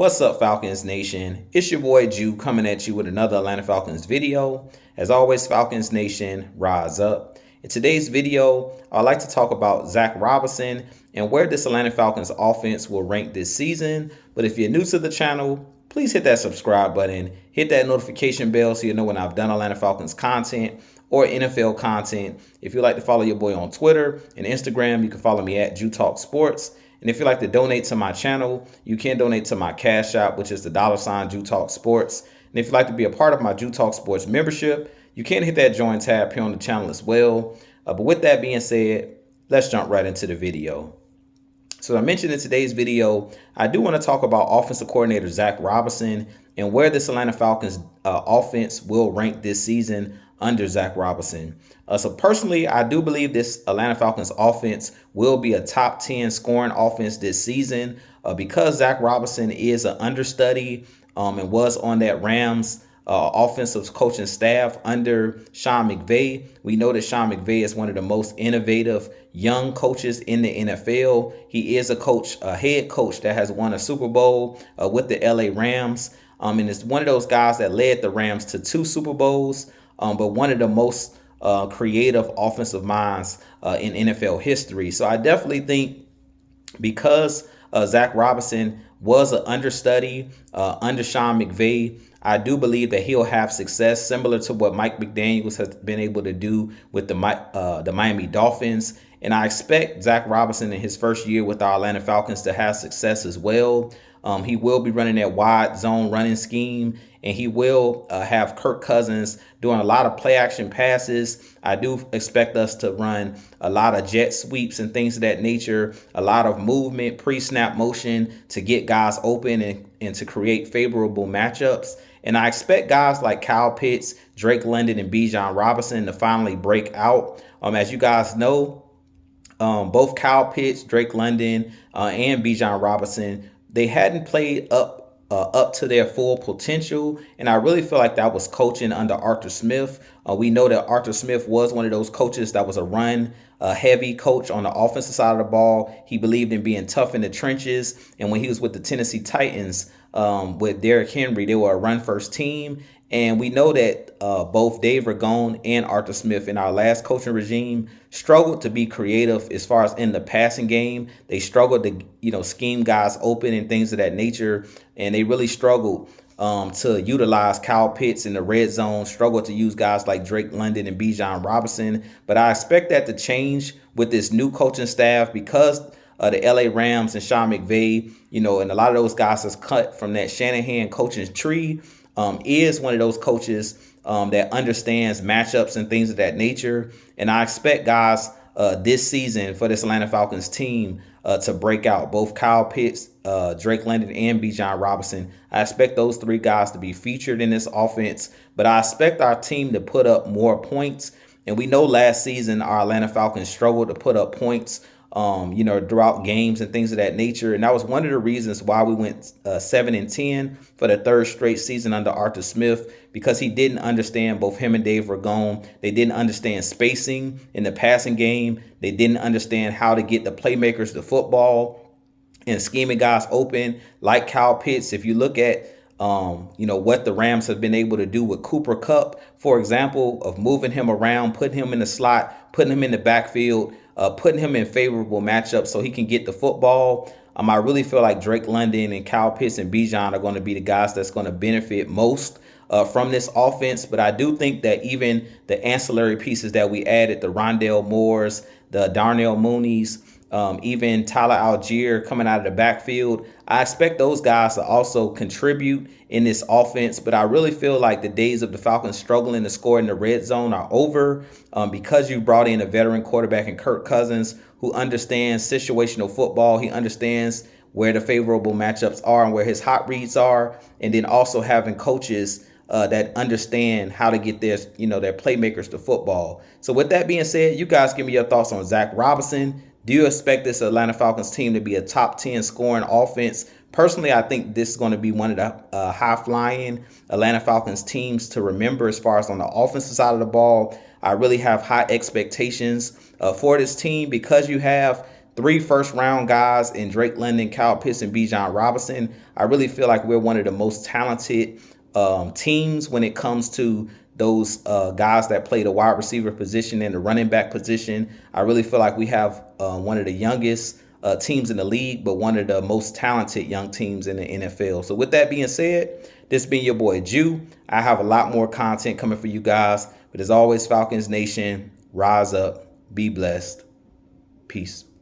What's up, Falcons Nation? It's your boy Jew coming at you with another Atlanta Falcons video. As always, Falcons Nation, rise up. In today's video, I'd like to talk about Zach Robinson and where this Atlanta Falcons offense will rank this season. But if you're new to the channel, please hit that subscribe button, hit that notification bell so you know when I've done Atlanta Falcons content or NFL content. If you'd like to follow your boy on Twitter and Instagram, you can follow me at Jew Talk Sports. And if you'd like to donate to my channel, you can donate to my Cash App, which is the $ Jew Talk Sports. And if you'd like to be a part of my Jew Talk Sports membership, you can hit that join tab here on the channel as well. But with that being said, let's jump right into the video. So I mentioned in today's video, I do want to talk about offensive coordinator Zach Robinson and where this Atlanta Falcons offense will rank this season under Zach Robinson. So personally, I do believe this Atlanta Falcons offense will be a top 10 scoring offense this season because Zach Robinson is an understudy and was on that Rams offensive coaching staff under Sean McVay. We know that Sean McVay is one of the most innovative young coaches in the NFL. He is a head coach that has won a Super Bowl with the LA Rams. And it's one of those guys that led the Rams to 2 Super Bowls, but one of the most creative offensive minds in NFL history. So I definitely think because Zach Robinson was an understudy under Sean McVay, I do believe that he'll have success similar to what Mike McDaniels has been able to do with the Miami Dolphins. And I expect Zach Robinson in his first year with our Atlanta Falcons to have success as well. He will be running that wide zone running scheme, and he will have Kirk Cousins doing a lot of play action passes. I do expect us to run a lot of jet sweeps and things of that nature, a lot of movement, pre-snap motion to get guys open and to create favorable matchups. And I expect guys like Kyle Pitts, Drake London, and Bijan Robinson to finally break out. As you guys know, both Kyle Pitts, Drake London, and Bijan Robinson, they hadn't played up to their full potential, and I really feel like that was coaching under Arthur Smith. We know that Arthur Smith was one of those coaches that was a run heavy coach on the offensive side of the ball. He believed in being tough in the trenches, and when he was with the Tennessee Titans with Derrick Henry, they were a run-first team. And we know that both Dave Ragone and Arthur Smith in our last coaching regime struggled to be creative as far as in the passing game. They struggled to, scheme guys open and things of that nature. And they really struggled to utilize Kyle Pitts in the red zone, struggled to use guys like Drake London and Bijan Robinson. But I expect that to change with this new coaching staff because the LA Rams and Sean McVay, and a lot of those guys is cut from that Shanahan coaching tree. Is one of those coaches that understands matchups and things of that nature. And I expect guys this season for this Atlanta Falcons team to break out. Both Kyle Pitts, Drake London, and Bijan Robinson. I expect those 3 guys to be featured in this offense. But I expect our team to put up more points. And we know last season our Atlanta Falcons struggled to put up points throughout games and things of that nature. And that was one of the reasons why we went 7-10 for the 3rd straight season under Arthur Smith, because he didn't understand, both him and Dave Ragone, they didn't understand spacing in the passing game. They didn't understand how to get the playmakers the football and scheming guys open like Kyle Pitts. If you look at what the Rams have been able to do with Cooper Kupp, for example, of moving him around, putting him in the slot, putting him in the backfield, putting him in favorable matchups so he can get the football. I really feel like Drake London and Kyle Pitts and Bijan are going to be the guys that's going to benefit most from this offense. But I do think that even the ancillary pieces that we added, the Rondale Moores, the Darnell Mooneys, even Tyler Algier coming out of the backfield, I expect those guys to also contribute in this offense. But I really feel like the days of the Falcons struggling to score in the red zone are over because you brought in a veteran quarterback in Kirk Cousins who understands situational football. He understands where the favorable matchups are and where his hot reads are. And then also having coaches that understand how to get their playmakers to football. So with that being said, you guys give me your thoughts on Zach Robinson. Do you expect this Atlanta Falcons team to be a top 10 scoring offense? Personally, I think this is going to be one of the high-flying Atlanta Falcons teams to remember as far as on the offensive side of the ball. I really have high expectations for this team because you have 3 first-round guys in Drake London, Kyle Pitts, and Bijan Robinson. I really feel like we're one of the most talented teams when it comes to those guys that play the wide receiver position and the running back position. I really feel like we have one of the youngest teams in the league, but one of the most talented young teams in the NFL. So with that being said, this been your boy Jew. I have a lot more content coming for you guys. But as always, Falcons Nation, rise up, be blessed. Peace.